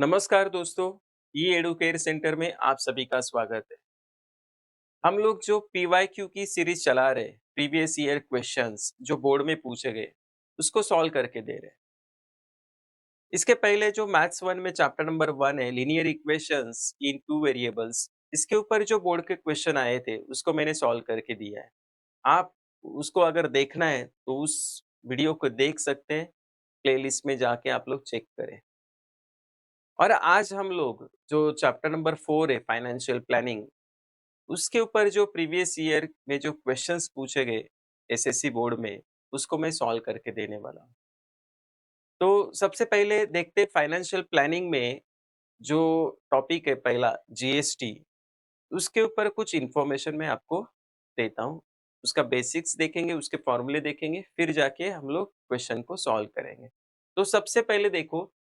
नमस्कार दोस्तों, ई Educare centre में आप सभी का स्वागत है। हम लोग जो पीवाईक्यू की सीरीज चला रहे हैं, प्रीवियस ईयर क्वेश्चंस जो बोर्ड में पूछे गए, उसको सॉल्व करके दे रहे हैं। इसके पहले जो मैथ्स 1 में चैप्टर नंबर 1 है, लीनियर इक्वेशंस इन टू वेरिएबल्स, इसके ऊपर जो बोर्ड के क्वेश्चन आए थे, उसको मैंने सॉल्व करके दिया है। आप उसको अगर देखना है, तो उस वीडियो को देख सकते हैं, प्लेलिस्ट में जाके आप लोग चेक करें। और आज हम लोग जो चैप्टर नंबर 4 है फाइनेंशियल प्लानिंग, उसके ऊपर जो प्रीवियस ईयर में जो क्वेश्चंस पूछे गए एसएससी बोर्ड में, उसको मैं सॉल्व करके देने वाला हूँ। तो सबसे पहले देखते फाइनेंशियल प्लानिंग में जो टॉपिक है पहला जीएसटी, उसके ऊपर कुछ इंफॉर्मेशन मैं आपको देता हूँ। उसका बेसिक्स देखेंगे, उसके फॉर्मूले देखेंगे, फिर जाके हम लोग क्वेश्चन को सॉल्व करेंगे। तो सबसे पहले देखो,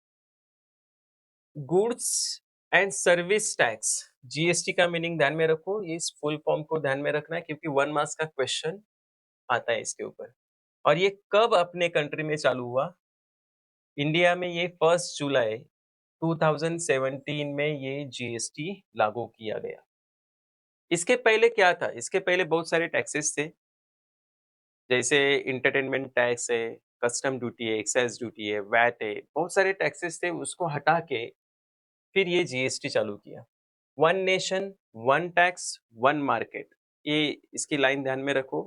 goods and service tax, GST का मीनिंग ध्यान में रखो। ये इस फुल फॉर्म को ध्यान में रखना है क्योंकि 1 मार्क्स का क्वेश्चन आता है इसके ऊपर। और ये कब अपने कंट्री में चालू हुआ? इंडिया में ये 1 जुलाई 2017 में ये जीएसटी लागू किया गया। इसके पहले क्या था? इसके पहले बहुत सारे टैक्सेस थे, जैसे एंटरटेनमेंट टैक्स है, कस्टम ड्यूटी है, एक्साइज ड्यूटी है, वैट है, बहुत सारे टैक्सेस थे, उसको हटा के फिर ये जीएसटी चालू किया। One nation, one tax, one market, ये इसकी लाइन ध्यान में रखो।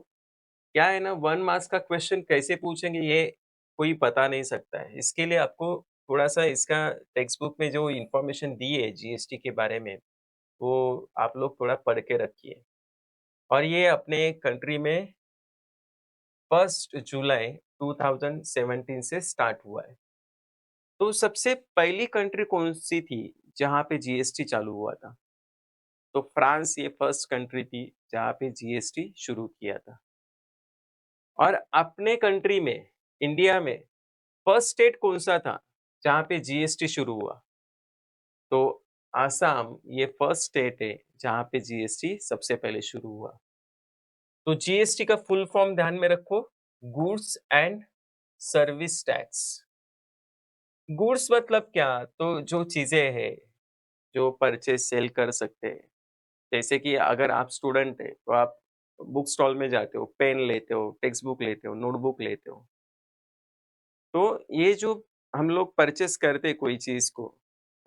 क्या है ना, 1 मार्क्स का क्वेश्चन कैसे पूछेंगे ये कोई बता नहीं सकता है। इसके लिए आपको थोड़ा-सा इसका टेक्स्ट बुक में जो इन्फॉर्मेशन दी है जीएसटी के बारे में, वो आप लोग थोड़ा पढ़ के रखिए। और ये अपने कंट्री में 1 जुलाई 2017 से स्टार्ट हुआ है। तो सबसे पहली कंट्री कौन-सी थी जहाँ पे जीएसटी चालू हुआ था? तो फ्रांस ये फर्स्ट कंट्री थी जहाँ पे जीएसटी शुरू किया था। और अपने कंट्री में, इंडिया में फर्स्ट स्टेट कौन-सा था जहाँ पे जीएसटी शुरू हुआ? तो आसाम ये फर्स्ट स्टेट है जहाँ पे जीएसटी सबसे पहले शुरू हुआ। तो जीएसटी का फुल फॉर्म ध्यान में रखो, goods and service tax. Goods मतलब क्या? तो जो चीज़ें हैं, जो परचेज़ सेल कर सकते हैं। जैसे कि अगर आप स्टूडेंट हैं, तो आप बुक स्टॉल में जाते हो, पेन लेते हो, टेक्स्ट बुक लेते हो, नोटबुक लेते हो। तो ये जो हम लोग परचेज़ करते हैं कोई चीज़ को,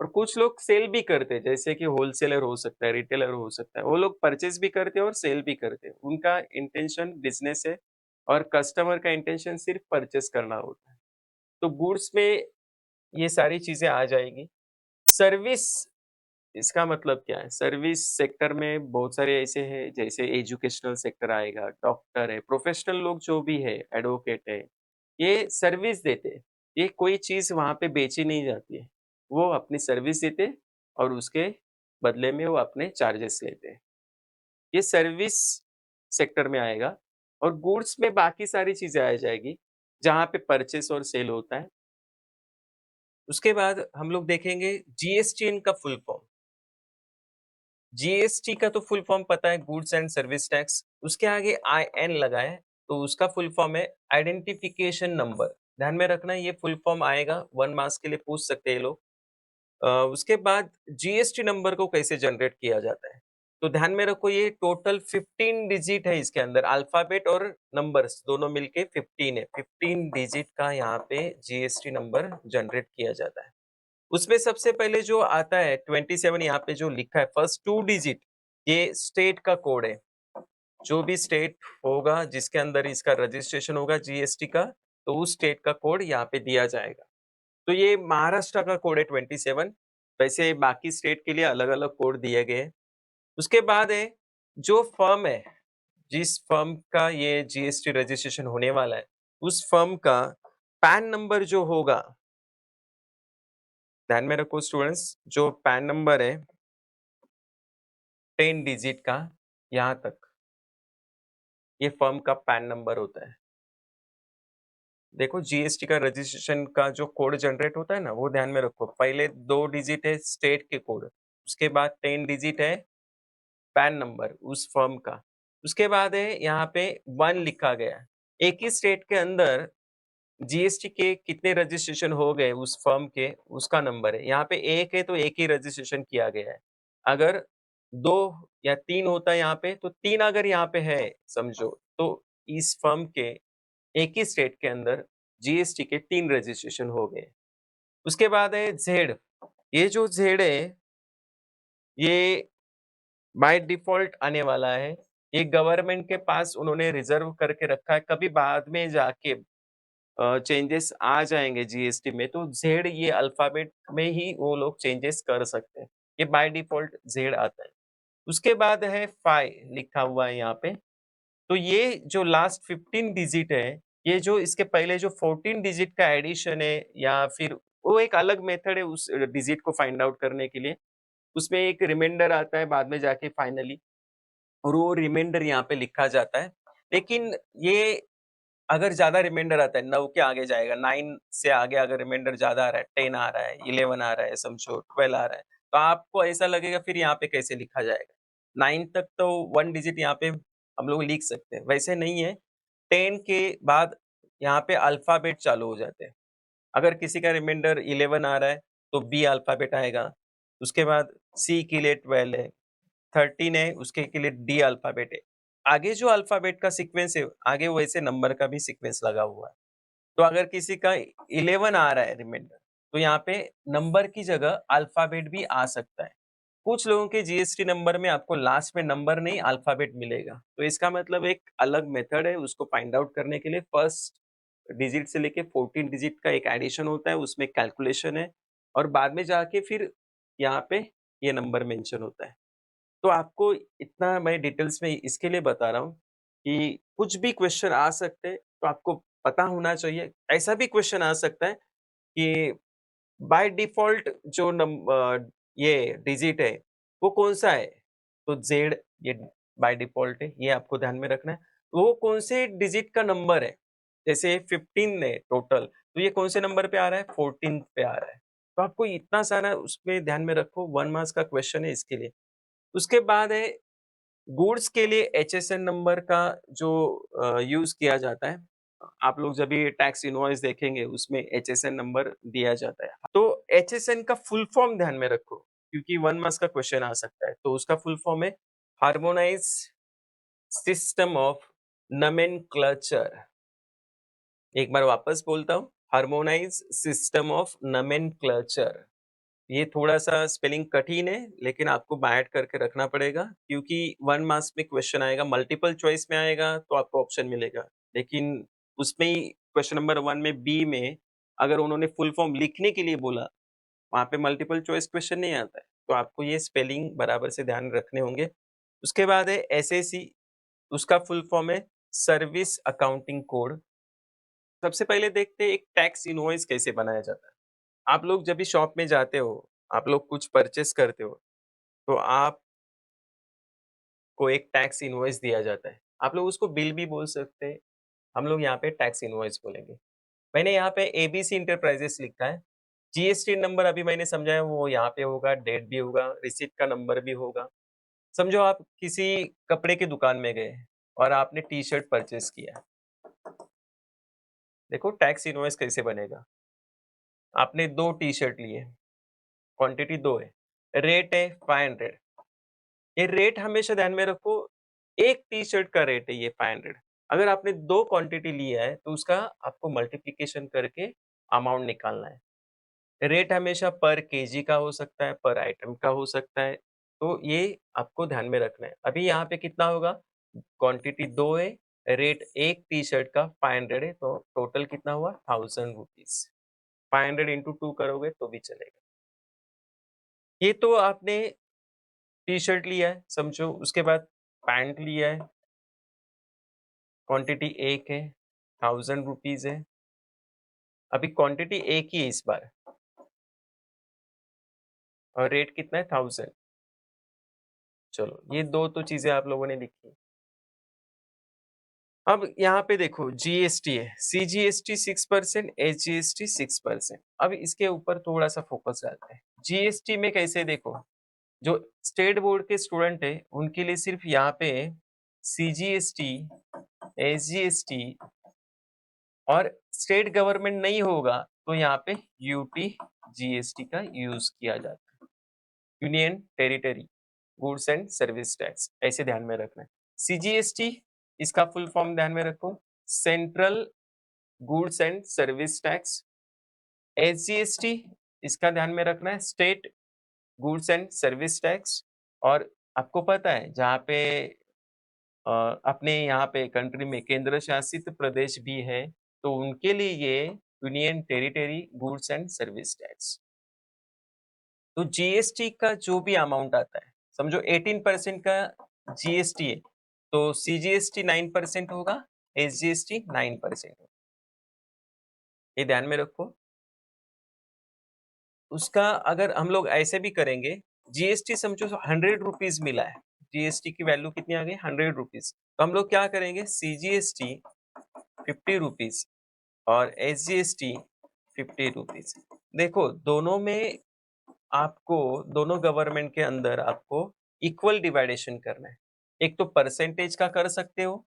और कुछ लोग सेल भी करते हैं, जैसे कि होलसेलर हो सकता है, रिटेलर हो सकता है। वो लोग परचेज़ भी करते हैं और सेल भी करते हैं। उनका इंटेंशन बिज़नेस है और कस्टमर का इंटेंशन सिर्फ़ परचेज़ करना होता है। तो गुड्स में ये सारी चीज़ें आ जाएगी। सर्विस, इसका मतलब क्या है? सर्विस सेक्टर में बहुत सारे ऐसे हैं, जैसे एजुकेशनल सेक्टर आएगा, डॉक्टर है, प्रोफेशनल लोग जो भी है, एडवोकेट है, ये सर्विस देते हैं। ये कोई चीज़ वहाँ पे बेची नहीं जाती है। वो अपनी सर्विस देते हैं और उसके बदले में वो अपने चार्जेस लेते हैं। ये सर्विस सेक्टर में आएगा। और गुड्स में बाकी सारी चीज़ें आ जाएगी, जहाँ पे परचेस और सेल होता है। उसके बाद हम लोग देखेंगे जीएसटी का फुल फॉर्म। जीएसटी का तो फुल फॉर्म पता है, गुड्स एंड सर्विस टैक्स। उसके आगे आईएन लगाएं, तो उसका फुल फॉर्म है आइडेंटिफिकेशन नंबर। ध्यान में रखना, ये फुल फॉर्म आएगा, 1 मार्क्स के लिए पूछ सकते हैं ये लोग। उसके बाद जीएसटी नंबर को कैसे जनरेट किया जाता है? तो ध्यान में रखो, ये टोटल 15 डिजिट है, इसके अंदर अल्फाबेट और नंबर्स दोनों मिलके 15 है। 15 डिजिट का यहाँ पे जीएसटी नंबर जनरेट किया जाता है। उसमें सबसे पहले जो आता है 27, यहाँ पे जो लिखा है फर्स्ट 2 डिजिट, ये स्टेट का कोड है। जो भी स्टेट होगा जिसके अंदर इसका रजिस्ट्रेशन होगा जीएसटी का, तो उस स्टेट का कोड यहाँ पे दिया जाएगा। तो ये महाराष्ट्र का कोड है 27। वैसे बाकी स्टेट के लिए अलग-अलग कोड दिए गए हैं। उसके बाद है, जो फर्म है, जिस फर्म का ये जीएसटी रजिस्ट्रेशन होने वाला है, उस फर्म का पैन नंबर जो होगा, ध्यान में रखो स्टूडेंट्स, जो पैन नंबर है 10 डिजिट का, यहाँ तक ये फर्म का पैन नंबर होता है। देखो, जीएसटी का रजिस्ट्रेशन का जो कोड जनरेट होता है ना, वो ध्यान में रखो। पहले 2 डिजिट है स्टेट के कोड, उसके बाद 10 डिजिट है पैन नंबर उस फर्म का। उसके बाद है यहाँ पे 1 लिखा गया है। एक ही स्टेट के अंदर जीएसटी के कितने रजिस्ट्रेशन हो गए उस फर्म के, उसका नंबर है। यहाँ पे 1 है तो 1 ही रजिस्ट्रेशन किया गया है। अगर 2 या 3 होता है यहाँ पे, तो 3 अगर यहाँ पे है समझो, तो इस फर्म के एक ही स्टेट के अंदर जीएसटी के 3 रजिस्ट्रेशन हो गए। उसके बाद है ज़ेड। ये जो ज़ेड है, ये बाय डिफ़ॉल्ट आने वाला है। ये गवर्नमेंट के पास उन्होंने रिज़र्व करके रखा है, कभी बाद में जाके चेंजेस आ जाएँगे जीएसटी में, तो ज़ेड ये अल्फ़ाबेट में ही वो लोग चेंजेस कर सकते हैं। ये बाय डिफ़ॉल्ट ज़ेड आता है। उसके बाद है फाइ लिखा हुआ है यहाँ पे। तो ये जो लास्ट 15 डिजिट है, ये जो इसके पहले जो 14 डिजिट का एडिशन है या फिर वो एक अलग मेथड है उस डिजिट को फाइंड आउट करने के लिए। उसमें एक रिमाइंडर आता है बाद में जाके फाइनली, और वो रिमाइंडर यहाँ पे लिखा जाता है। लेकिन ये अगर ज़्यादा रिमाइंडर आता है, 9 के आगे जाएगा, 9 से आगे अगर रिमाइंडर ज़्यादा आ रहा है, 10 आ रहा है, 11 आ रहा है, समझो 12 आ रहा है, तो आपको ऐसा लगेगा फिर यहाँ पे कैसे लिखा जाएगा? 9 तक तो 1 डिजिट यहाँ पे हम लोग लिख सकते हैं, वैसे नहीं है। 10 के बाद यहाँ पे अल्फ़ाबेट चालू हो जाते हैं। अगर किसी का रिमाइंडर 11 आ रहा है, तो बी अल्फ़ाबेट आएगा, उसके बाद सी के लिए 12 है, 13 है, उसके के लिए डी अल्फ़ाबेट है। आगे जो अल्फ़ाबेट का सीक्वेंस है, आगे वैसे नंबर का भी सीक्वेंस लगा हुआ है। तो अगर किसी का 11 आ रहा है रिमाइंडर, तो यहाँ पे नंबर की जगह अल्फ़ाबेट भी आ सकता है। कुछ लोगों के जीएसटी नंबर में आपको लास्ट में नंबर नहीं अल्फ़ाबेट मिलेगा। तो इसका मतलब एक अलग मेथड है उसको फाइंड आउट करने के लिए। फर्स्ट डिजिट से लेके 14 डिजिट का एक एडिशन होता है, उसमें कैलकुलेशन है और बाद में जाके फिर यहाँ पे ये नंबर मेंशन होता है। तो आपको इतना मैं डिटेल्स में इसके लिए बता रहा हूँ कि कुछ भी क्वेश्चन आ सकते हैं, तो आपको पता होना चाहिए। ऐसा भी क्वेश्चन आ सकता है कि बाय डिफ़ॉल्ट जो ये डिजिट है, वो कौन-सा है? तो ज़ेड ये बाय डिफ़ॉल्ट है, ये आपको ध्यान में रखना है। तो वो कौन से डिजिट का नंबर है? जैसे 15 है टोटल, तो ये कौन से नंबर पे आ रहा है? 14th पे आ रहा है। तो आपको इतना सारा उसमें ध्यान में रखो, 1 मार्क्स का क्वेश्चन है इसके लिए। उसके बाद है गुड्स के लिए एचएसएन नंबर का जो यूज़ किया जाता है। आप लोग जब भी टैक्स इनवॉइस देखेंगे उसमें एचएसएन नंबर दिया जाता है। तो एचएसएन का फुल फॉर्म ध्यान में रखो क्योंकि 1 मार्क्स का क्वेश्चन आ सकता है। तो उसका फुल फॉर्म है हार्मोनाइज्ड सिस्टम ऑफ नोमेनक्लेचर। एक बार वापस बोलता हूँ, हार्मोनाइज्ड सिस्टम ऑफ नोमेनक्लेचर। ये थोड़ा-सा स्पेलिंग कठिन है, लेकिन आपको बाय-हार्ट करके रखना पड़ेगा क्योंकि 1 मार्क्स में क्वेश्चन आएगा, मल्टीपल चॉइस में आएगा तो आपको ऑप्शन मिलेगा। लेकिन उसमें ही क्वेश्चन नंबर 1 में बी में अगर उन्होंने फुल फॉर्म लिखने के लिए बोला, वहाँ पे मल्टीपल चॉइस क्वेश्चन नहीं आता है। तो आपको ये स्पेलिंग बराबर से ध्यान रखने होंगे। उसके बाद है एसएसी, उसका फुल फॉर्म है सर्विस अकाउंटिंग कोड। सबसे पहले देखते हैं एक टैक्स इनवॉइस कैसे बनाया जाता है। आप लोग जब भी शॉप में जाते हो, आप लोग कुछ परचेज़ करते हो, तो आपको एक टैक्स इनवॉइस दिया जाता है। आप लोग उसको बिल भी बोल सकते हैं, हम लोग यहाँ पे टैक्स इनवॉइस बोलेंगे। मैंने यहाँ पे एबीसी एंटरप्राइजेज़ लिखा है, जीएसटी नंबर अभी मैंने समझाया वो यहाँ पे होगा, डेट भी होगा, रिसीट का नंबर भी होगा। समझो आप किसी कपड़े की दुकान में गए और आपने टी-शर्ट परचेज़ किया। देखो टैक्स इनवॉइस कैसे बनेगा? आपने 2 टी-शर्ट लिए, क्वांटिटी 2 है, रेट है 500। ये रेट हमेशा ध्यान में रखो, एक टी-शर्ट का रेट है ये 500। अगर आपने 2 क्वांटिटी लिया है, तो उसका आपको मल्टिप्लिकेशन करके अमाउंट निकालना है। रेट हमेशा पर केजी का हो सकता है, पर आइटम का हो सकता है, तो ये आपको ध्यान में रखना है। अभी यहाँ पे कितना होगा? क्वांटिटी 2 है, रेट एक टी-शर्ट का 500 है, तो टोटल कितना हुआ? 1000 रुपीज़। 500 इंटू 2 करोगे तो भी चलेगा। ये तो आपने टी-शर्ट लिया है, समझो उसके बाद पैंट लिया है, क्वांटिटी 1 है, 1000 रुपीज़ है। अभी क्वांटिटी 1 ही है इस बार और रेट कितना है 1000। चलो, ये 2 तो चीज़ें आप लोगों ने लिखी। अब यहाँ पे देखो जीएसटी है, सीजीएसटी 6%, एसजीएसटी 6%। अब इसके ऊपर थोड़ा-सा फोकस डालते हैं। जीएसटी में कैसे देखो, जो स्टेट बोर्ड के स्टूडेंट हैं, उनके लिए सिर्फ यहाँ पे सीजीएसटी, एसजीएसटी और स्टेट गवर्नमेंट नहीं होगा तो यहाँ पे यूटी जीएसटी का यूज किया जाता है, union territory goods and service tax, ऐसे ध्यान में रखना है। सीजीएसटी, इसका फुल फॉर्म ध्यान में रखो, central goods and service tax. SGST, इसका ध्यान में रखना है, state goods and service tax. और आपको पता है जहाँ पे अ, अपने यहाँ पे कंट्री में केंद्र शासित प्रदेश भी है, तो उनके लिए ये union territory goods and service tax. तो जीएसटी का जो भी अमाउंट आता है, समझो 18% का जीएसटी है, तो सीजीएसटी 9% होगा, एसजीएसटी 9% होगा, ये ध्यान में रखो। उसका अगर हम लोग ऐसे भी करेंगे, जीएसटी समझो 100 रुपीज मिला है, जीएसटी की वैल्यू कितनी आ गई, 100 रुपीज, तो हम लोग क्या करेंगे, सीजीएसटी 50 रुपीज और एसजीएसटी 50 रुपीज। देखो दोनों में आपको, दोनों गवर्नमेंट के अंदर आपको इक्वल डिवाइडेशन करना है। एक तो परसेंटेज का कर सकते हो,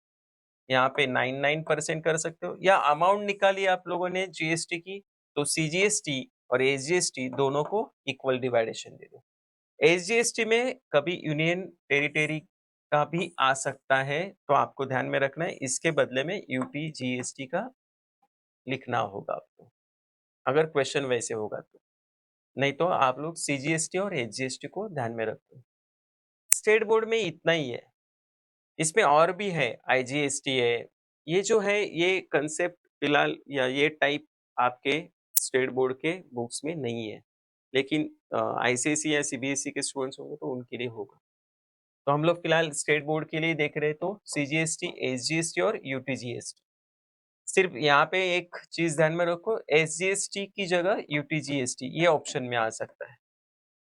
यहाँ पे 99% कर सकते हो, या अमाउंट निकाली आप लोगों ने जीएसटी की, तो सीजीएसटी और एसजीएसटी दोनों को इक्वल डिवाइडेशन दे दो। एसजीएसटी में कभी यूनियन टेरिटरी का भी आ सकता है, तो आपको ध्यान में रखना है, इसके बदले में यूटी जीएसटी का लिखना होगा आपको, अगर क्वेश्चन वैसे होगा तो। नहीं तो आप लोग सीजीएसटी और एसजीएसटी को ध्यान में रखो। स्टेट बोर्ड में इतना ही है, इसमें और भी है, आईजीएसटी है। ये जो है ये कंसेप्ट फिलहाल या ये टाइप आपके स्टेट बोर्ड के बुक्स में नहीं है, लेकिन आईसीएसई या सीबीएसई के स्टूडेंट्स होंगे तो उनके लिए होगा। तो हम लोग फिलहाल स्टेट बोर्ड के लिए देख रहे हैं, तो सीजीएसटी, एसजीएसटी और यूटीजीएसटी। सिर्फ यहाँ पे एक चीज ध्यान में रखो, एसजीएसटी की जगह यूटीजीएसटी ये ऑप्शन में आ सकता है,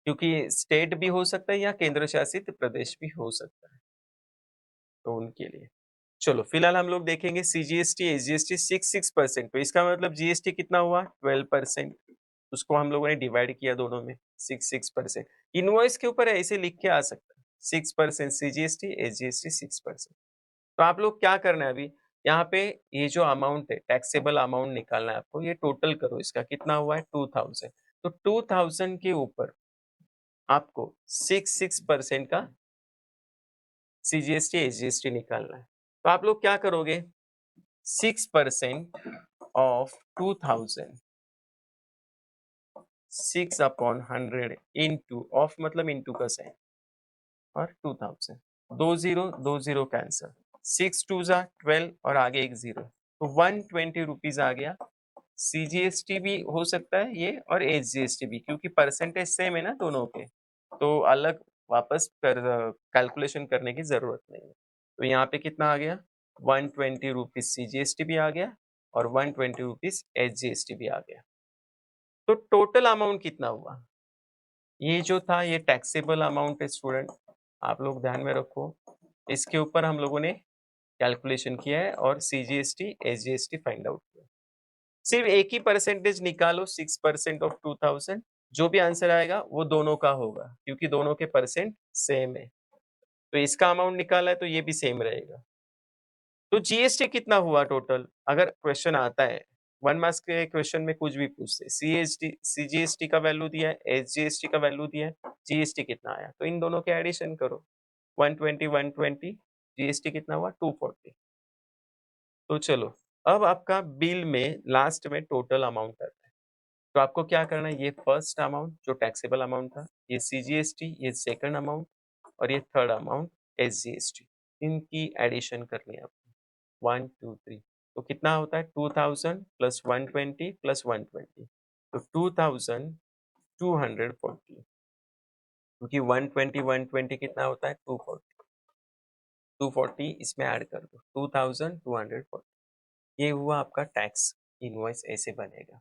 क्योंकि स्टेट भी हो सकता है या केंद्र शासित प्रदेश भी हो सकता है, तो उनके लिए। चलो फिलहाल हम लोग देखेंगे सीजीएसटी, एसजीएसटी 6% तो इसका मतलब जीएसटी कितना हुआ, 12%। उसको हम लोगों ने डिवाइड किया दोनों में, 6%। इनवॉइस के ऊपर ऐसे लिख के आ सकता है, 6% सीजीएसटी, एसजीएसटी 6%। तो आप लोग क्या करना है अभी, यहाँ पे ये जो अमाउंट है, टैक्सेबल अमाउंट निकालना है आपको, ये टोटल करो, इसका कितना हुआ है 2000। तो 2000 के ऊपर आपको 6% का सीजीएसटी, एसजीएसटी निकालना है। तो आप लोग क्या करोगे, 6% ऑफ 2000, 6/100 इंटू, ऑफ मतलब इंटू का साइन, और 2000, दो जीरो कैंसल, 6 2 12 और आगे एक जीरो, तो 120 रुपीज आ गया। सीजीएसटी भी हो सकता है ये, और एसजीएसटी भी, क्योंकि परसेंटेज सेम है ना दोनों के, तो अलग वापस कर कैलकुलेशन करने की जरूरत नहीं है। तो यहाँ पे कितना आ गया, 120 रुपीज सीजीएसटी भी आ गया और 120 रुपीज एसजीएसटी भी आ गया। तो टोटल अमाउंट कितना हुआ, ये जो था ये टैक्सेबल अमाउंट है स्टूडेंट, आप लोग ध्यान में रखो, इसके ऊपर हम लोगों ने कैलकुलेशन किया है और सीजीएसटी, एसजीएसटी फाइंड आउट किया। सिर्फ एक ही परसेंटेज निकालो, 6% ऑफ 2000, जो भी आंसर आएगा वो दोनों का होगा, क्योंकि दोनों के परसेंट सेम है। तो इसका अमाउंट निकाला है तो ये भी सेम रहेगा। तो जीएसटी कितना हुआ टोटल, अगर क्वेश्चन आता है, 1 मार्क्स के क्वेश्चन में कुछ भी पूछते, सीएसटी, सीजीएसटी का वैल्यू दिया है, एसजीएसटी का वैल्यू दिया है, जीएसटी कितना आया, तो इन दोनों के एडिशन करो, 120 120, जीएसटी कितना हुआ 240। तो चलो, अब आपका बिल में लास्ट में टोटल अमाउंट आता है, तो आपको क्या करना है, ये फर्स्ट अमाउंट जो टैक्सेबल अमाउंट था, ये सीजीएसटी, ये सेकंड अमाउंट, और ये थर्ड अमाउंट एसजीएसटी, इनकी एडिशन करनी है आपको, 1 2 3, तो कितना होता है 2000 प्लस 120 प्लस 120, तो 2240, क्योंकि 120 120 कितना होता है 240, 240 इसमें ऐड कर दो, 2240, ये हुआ आपका टैक्स इनवॉइस, ऐसे बनेगा।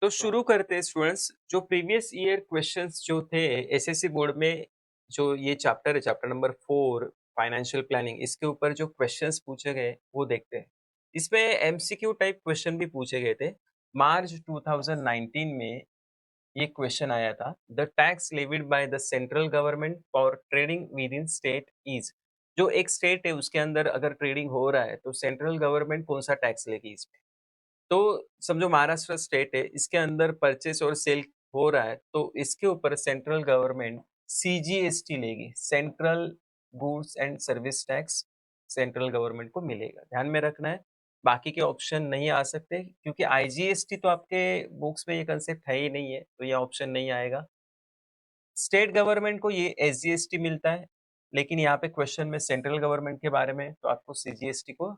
तो शुरू करते हैं स्टूडेंट्स, जो प्रीवियस ईयर क्वेश्चंस जो थे एसएससी बोर्ड में, जो ये चैप्टर है, चैप्टर नंबर 4 फाइनेंशियल प्लानिंग, इसके ऊपर जो क्वेश्चंस पूछे गए वो देखते हैं। इसमें एमसीक्यू टाइप क्वेश्चन भी पूछे गए थे। मार्च 2019 में ये क्वेश्चन आया था, the tax levied by the central government for trading with in state is, जो एक स्टेट है उसके अंदर अगर ट्रेडिंग हो रहा है तो सेंट्रल गवर्नमेंट कौन सा टैक्स लेगी इस पे। तो समझो महाराष्ट्र स्टेट है, इसके अंदर परचेस और सेल हो रहा है, तो इसके ऊपर सेंट्रल गवर्नमेंट सीजीएसटी लेगी, central goods and service tax central government को मिलेगा, ध्यान में रखना है। बाकी के ऑप्शन नहीं आ सकते क्योंकि आईजीएसटी तो आपके बुक्स में ये कंसेप्ट है ही नहीं है, तो ये ऑप्शन नहीं आएगा। स्टेट गवर्नमेंट को ये एसजीएसटी मिलता है, लेकिन यहाँ पे क्वेश्चन में सेंट्रल गवर्नमेंट के बारे में, तो आपको सीजीएसटी को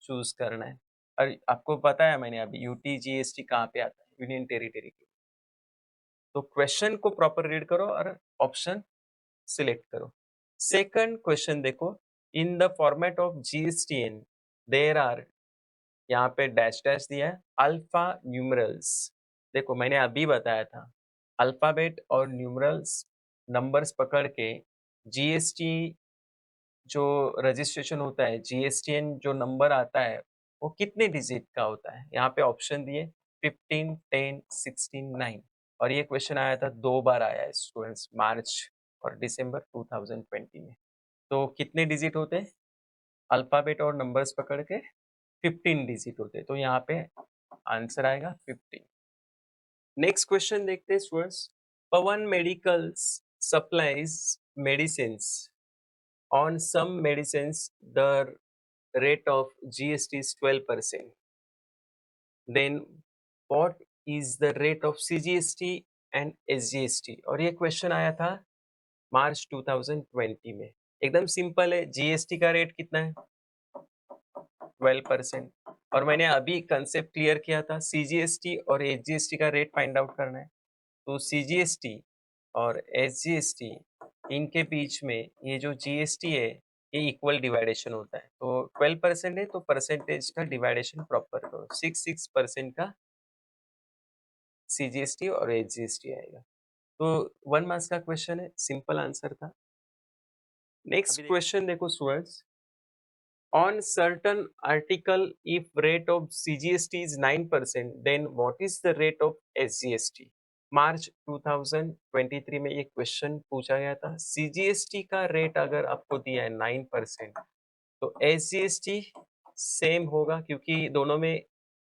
चूज करना है। और आपको पता है मैंने अभी यूटी जीएसटी कहाँ पे आता है, यूनियन टेरिटरी के। तो क्वेश्चन को प्रॉपर रीड करो और ऑप्शन सिलेक्ट करो। सेकंड क्वेश्चन देखो, in the format of GSTN there are, यहाँ पे डैश डैश दिया है, अल्फा न्यूमरल्स। देखो मैंने अभी बताया था, अल्फाबेट और न्यूमरल्स नंबर्स पकड़ के जीएसटी जो रजिस्ट्रेशन होता है, जीएसटीएन जो नंबर आता है वो कितने डिजिट का होता है। यहाँ पे ऑप्शन दिए 15, 10, 16, 9। और ये क्वेश्चन आया था, 2 बार आया है स्टूडेंट्स, मार्च और दिसंबर 2020 में। तो कितने डिजिट होते हैं, अल्फाबेट और नंबर्स पकड़ के 15 डिजिट होते हैं, तो यहाँ पे आंसर आएगा 15। नेक्स्ट क्वेश्चन देखते हैं students. Pawan medicals supplies medicine, on some medicines the rate of GST is 12%. Then what is the rate of CGST and SGST? और ये क्वेश्चन आया था मार्च 2020 में। एकदम सिंपल है, जीएसटी का रेट कितना है 12%। और मैंने अभी कंसेप्ट क्लियर किया था, सीजीएसटी और एसजीएसटी का रेट फाइंड आउट करना है। तो सीजीएसटी और एसजीएसटी इनके बीच में ये जो जीएसटी है ये इक्वल डिवाइडेशन होता है। तो 12% है तो परसेंटेज का डिवाइडेशन प्रॉपर करो, 6% का सीजीएसटी और एसजीएसटी आएगा। तो 1 मार्क्स का क्वेश्चन है, सिंपल आंसर था। नेक्स्ट क्वेश्चन देखो students, on certain article if rate of CGST is 9%, then what is the rate of SGST? मार्च 2023 में ये क्वेश्चन पूछा गया था। सीजीएसटी का रेट अगर आपको दिया है 9%, तो एसजीएसटी सेम होगा क्योंकि दोनों में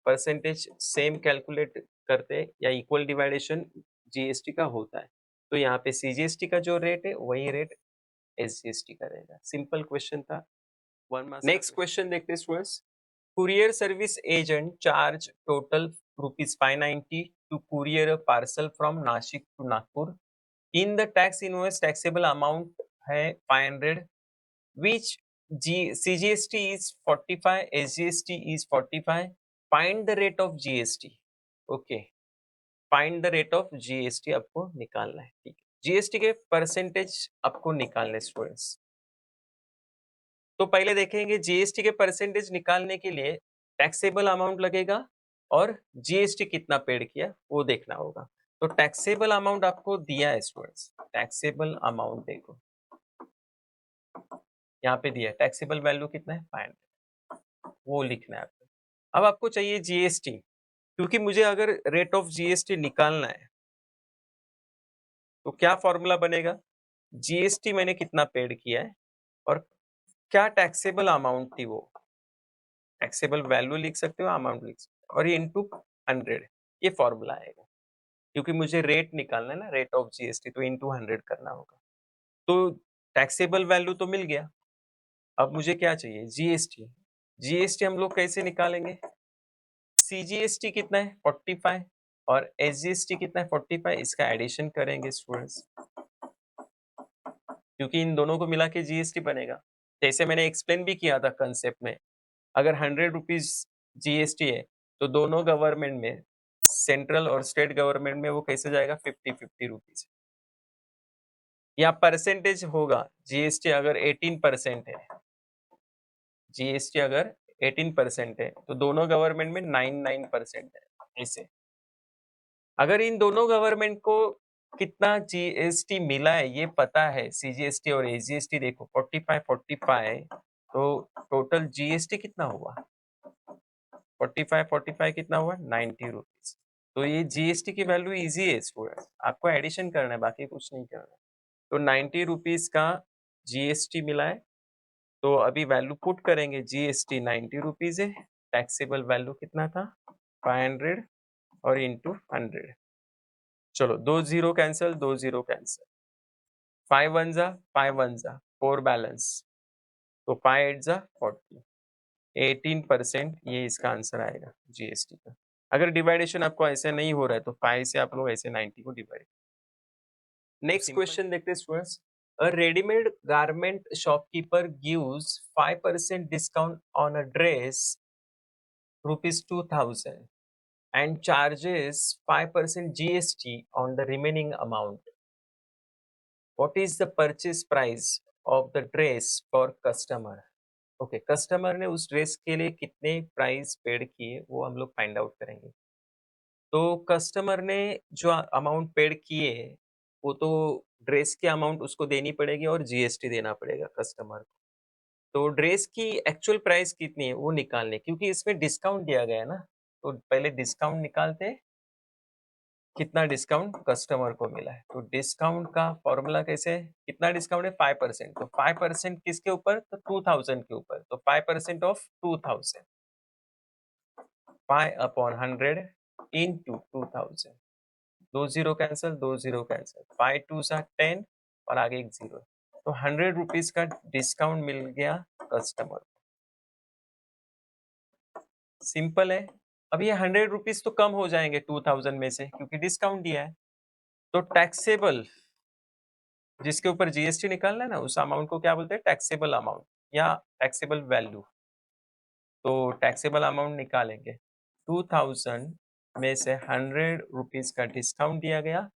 परसेंटेज सेम कैलकुलेट करते हैं या इक्वल डिवाइडेशन जीएसटी का होता है। तो यहाँ पे सीजीएसटी का जो रेट है वही रेट एसजीएसटी का रहेगा। सिंपल क्वेश्चन था। नेक्स्ट क्वेश्चन देखते हैं students. Courier service agent charge total ₹590 to courier a parcel from Nashik to Nagpur. In the tax invoice taxable amount है 500, which CGST is 45, SGST is 45. Find the rate of GST. Okay, find the rate of GST आपको निकालना है, ठीक है। GST के percentage आपको निकालने students. तो पहले देखेंगे जीएसटी के परसेंटेज निकालने के लिए टैक्सेबल अमाउंट लगेगा और जीएसटी कितना पेड किया वो देखना होगा। तो टैक्सेबल अमाउंट आपको दिया है स्टूडेंट्स, टैक्सेबल अमाउंट देखो यहाँ पे दिया है, टैक्सेबल वैल्यू कितना है 500, वो लिखना है आपको। अब आपको चाहिए जीएसटी, क्योंकि मुझे अगर रेट ऑफ जीएसटी निकालना है तो क्या फॉर्मूला बनेगा, जीएसटी मैंने कितना पेड किया है और क्या टैक्सेबल अमाउंट थी, वो टैक्सेबल वैल्यू लिख सकते हो, अमाउंट लिख सकते हो, और ये इंटू 100, ये फॉर्मूला आएगा। क्योंकि मुझे रेट निकालना है ना, रेट ऑफ जीएसटी, तो इंटू 100 करना होगा। तो टैक्सेबल वैल्यू तो मिल गया, अब मुझे क्या चाहिए जीएसटी। जीएसटी हम लोग कैसे निकालेंगे, सीजीएसटी कितना है 45 और एसजीएसटी कितना है 45, इसका एडिशन करेंगे स्टूडेंट्स, क्योंकि इन दोनों को मिला के जीएसटी बनेगा। जैसे मैंने एक्सप्लेन भी किया था कंसेप्ट में, अगर 100 रुपीज जीएसटी है तो दोनों गवर्नमेंट में, सेंट्रल और स्टेट गवर्नमेंट में वो कैसे जाएगा 50-50 रुपीज। या परसेंटेज होगा, जीएसटी अगर 18% है, जीएसटी अगर 18% है तो दोनों गवर्नमेंट में 99% है। ऐसे अगर इन दोनों गवर्नमेंट को कितना जीएसटी मिला है ये पता है, सीजीएसटी और एजीएसटी देखो 45-45, तो टोटल जीएसटी कितना हुआ 45-45 कितना हुआ 90 रुपीज। तो ये जीएसटी की वैल्यू इजी है स्टूडेंट, आपको एडिशन करना है, बाकी कुछ नहीं करना है। तो 90 रुपीज का जीएसटी मिला है, तो अभी वैल्यू पुट करेंगे, जीएसटी 90 रुपीज है, टैक्सेबल वैल्यू कितना था 500 और इंटू 100। चलो 2 0 कैंसिल, 2 0 कैंसिल, 5 1 जा 5 1 जा 4 बैलेंस, तो 5 8 जा 40, 18% ये इसका आंसर आएगा जीएसटी का। अगर डिवाइडेशन आपको ऐसे नहीं हो रहा है तो 5 से आप लोग ऐसे 90 को डिवाइड। नेक्स्ट क्वेश्चन देखते हैं students. A readymade garment shopkeeper gives 5% discount on a dress rupees 2000 and charges 5% GST on the remaining amount. What is the purchase price of the dress for customer? Okay, customer ने उस dress के लिए कितने price paid किए वो हम लोग find out करेंगे। तो कस्टमर ने जो अमाउंट पेड किए वो तो ड्रेस की अमाउंट उसको देनी पड़ेगी और जीएसटी देना पड़ेगा कस्टमर को। तो ड्रेस की एक्चुअल प्राइस कितनी है वो निकालने, क्योंकि इसमें डिस्काउंट दिया गया है ना, तो पहले डिस्काउंट निकालते हैं, कितना डिस्काउंट कस्टमर को मिला है। तो डिस्काउंट का फॉर्मूला कैसे है, कितना डिस्काउंट है 5%, तो 5% किसके ऊपर, तो 2000 के ऊपर, तो 5% of 2000, 5 upon 100 into 2000, 2 0 cancel, 2 0 cancel, 5 2 सा 10 और आगे एक 0, तो 100 रुपीज का डिस्काउंट मिल गया कस्टमर। सिंपल है। अब ये 100 रुपीज तो कम हो जाएंगे 2000 में से, क्योंकि डिस्काउंट दिया है। तो टैक्सेबल जिसके ऊपर जीएसटी निकालना है ना, उस अमाउंट को क्या बोलते हैं, टैक्सेबल अमाउंट या टैक्सेबल वैल्यू। तो टैक्सेबल अमाउंट निकालेंगे, 2000 में से 100 रुपीज का डिस्काउंट दिया गया,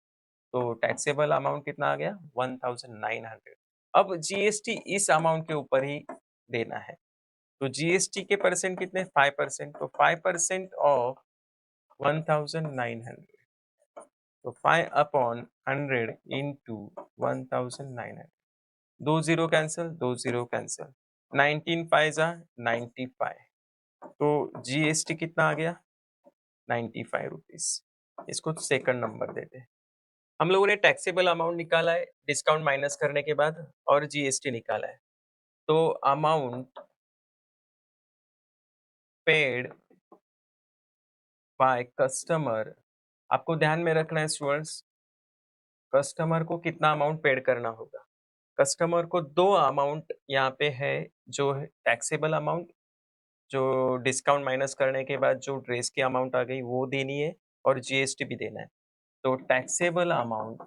तो टैक्सेबल अमाउंट कितना आ गया 1900। अब जीएसटी इस अमाउंट के ऊपर ही देना है, तो जीएसटी के परसेंट कितने 5%, तो 5% ऑफ 1900, तो 5 अपॉन 100 इंटू 1900, 2 0 कैंसिल, 2 0 कैंसिल, 19 5 जा 95, तो जीएसटी कितना आ गया 95 रुपीज। इसको सेकंड नंबर देते हैं। हम लोगों ने टैक्सेबल अमाउंट निकाला है डिस्काउंट माइनस करने के बाद, और जीएसटी निकाला है। तो अमाउंट पेड बाय कस्टमर, आपको ध्यान में रखना है स्टूडेंट्स, कस्टमर को कितना अमाउंट पेड करना होगा। कस्टमर को दो अमाउंट यहाँ पे है, जो है टैक्सेबल अमाउंट, जो डिस्काउंट माइनस करने के बाद जो ड्रेस की अमाउंट आ गई वो देनी है, और जीएसटी भी देना है। तो taxable amount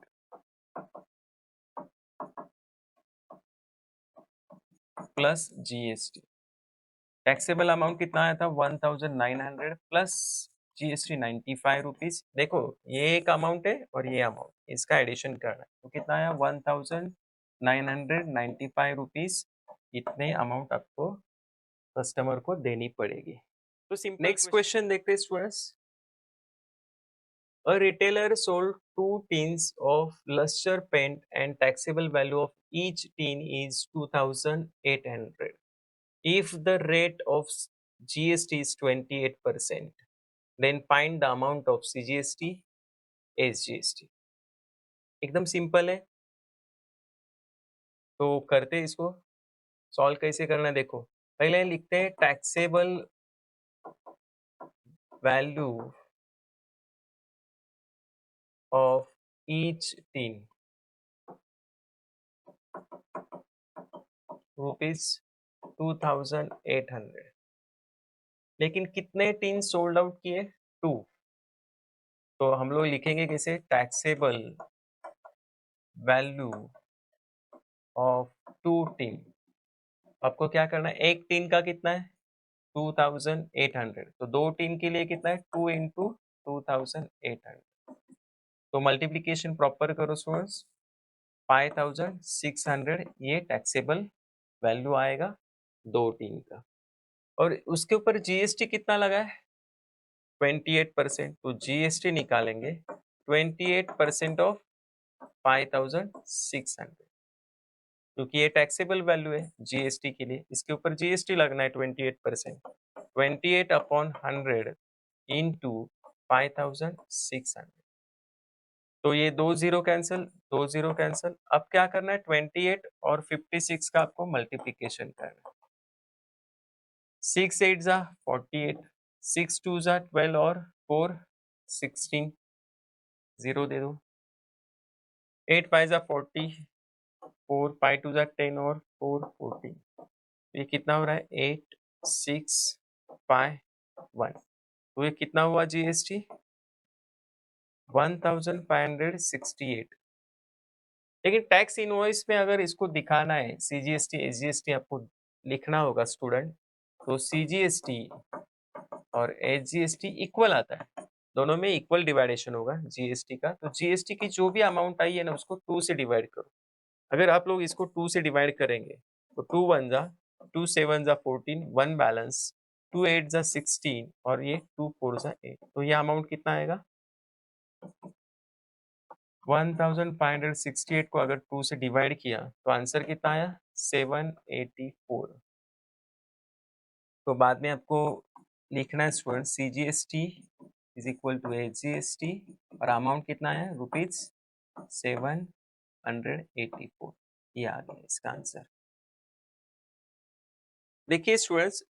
plus GST, taxable amount कितना आया था 1900 प्लस जीएसटी 95 रुपीज। देखो ये एक अमाउंट है और ये अमाउंट, इसका एडिशन करना है, तो कितना आया 1995 रुपीज। इतने अमाउंट आपको कस्टमर को देनी पड़ेगी। तो सिंपल नेक्स्ट क्वेश्चन देखते हैं students. A retailer sold 2 tins of luster paint and taxable value of each tin is 2800. If the rate of GST is 28%, then find the amount of CGST, SGST. एकदम simple है, तो करते हैं इसको solve. कैसे करना है देखो, पहले लिखते हैं taxable value of each tin rupees 2800, लेकिन कितने टीन सोल्ड आउट किए 2, तो हम लोग लिखेंगे कैसे, टैक्सेबल वैल्यू ऑफ 2 टीन। आपको क्या करना है, एक टीन का कितना है 2800, तो 2 टीन के लिए कितना है 2 इंटू 2800, तो मल्टीप्लीकेशन प्रॉपर करो स्टूडेंट्स, 5600 ये टैक्सेबल वैल्यू आएगा 2 टीन का। और उसके ऊपर जीएसटी कितना लगा है 28%, तो जीएसटी निकालेंगे 28% ऑफ 5600, क्योंकि ये टैक्सेबल वैल्यू है जीएसटी के लिए, इसके ऊपर जीएसटी लगना है 28%, 28 अपॉन 100 इंटू 5600, तो ये 2 0 कैंसिल, 2 0 कैंसिल। अब क्या करना है 28 और 56 का आपको मल्टीप्लीकेशन करना है, 6 8 जा 48, 6 2 जा 12 और 4 16 0 दे दो। 8 5 जा 40 4 5 2 जा 10 और 4 14। ये कितना हो रहा है 8 6 5 1। तो ये कितना हुआ जीएसटी 1568। लेकिन टैक्स इनवॉइस में अगर इसको दिखाना है सीजीएसटी एसजीएसटी आपको लिखना होगा स्टूडेंट, तो सीजीएसटी और एसजीएसटी इक्वल आता है, दोनों में इक्वल डिवाइडेशन होगा जीएसटी का। तो जीएसटी की जो भी अमाउंट आई है ना उसको 2 से डिवाइड करो। अगर आप लोग इसको 2 से डिवाइड करेंगे तो 2 1 जा 2 7 जा 14 1 बैलेंस 2 8 जा 16 और ये 2 4 जा 8। तो ये अमाउंट कितना आएगा 1568 को अगर 2 से डिवाइड किया तो आंसर कितना आया 784। तो बाद में आपको लिखना है student CGST is equal to HGST और अमाउंट कितना है रुपीज 784। ये आ गया इसका आंसर। देखिए स्टूडेंट्स,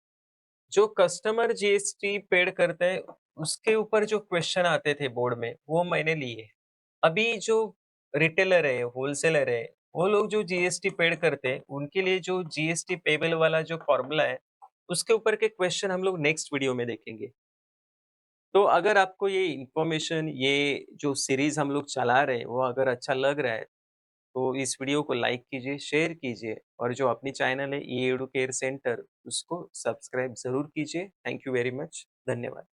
जो कस्टमर जीएसटी पेड करते हैं उसके ऊपर जो क्वेश्चन आते थे बोर्ड में वो मैंने लिए। अभी जो रिटेलर है होलसेलर है वो लोग जो जीएसटी पेड करते हैं उनके लिए जो जीएसटी पेबल वाला जो फॉर्मूला है उसके ऊपर के क्वेश्चन हम लोग नेक्स्ट वीडियो में देखेंगे। तो अगर आपको ये इंफॉर्मेशन ये जो सीरीज हम लोग चला रहे हैं वो अगर अच्छा लग रहा है तो इस वीडियो को लाइक कीजिए शेयर कीजिए और जो अपनी चैनल है ई एडुकेयर सेंटर उसको सब्सक्राइब जरूर कीजिए। थैंक यू वेरी मच, धन्यवाद।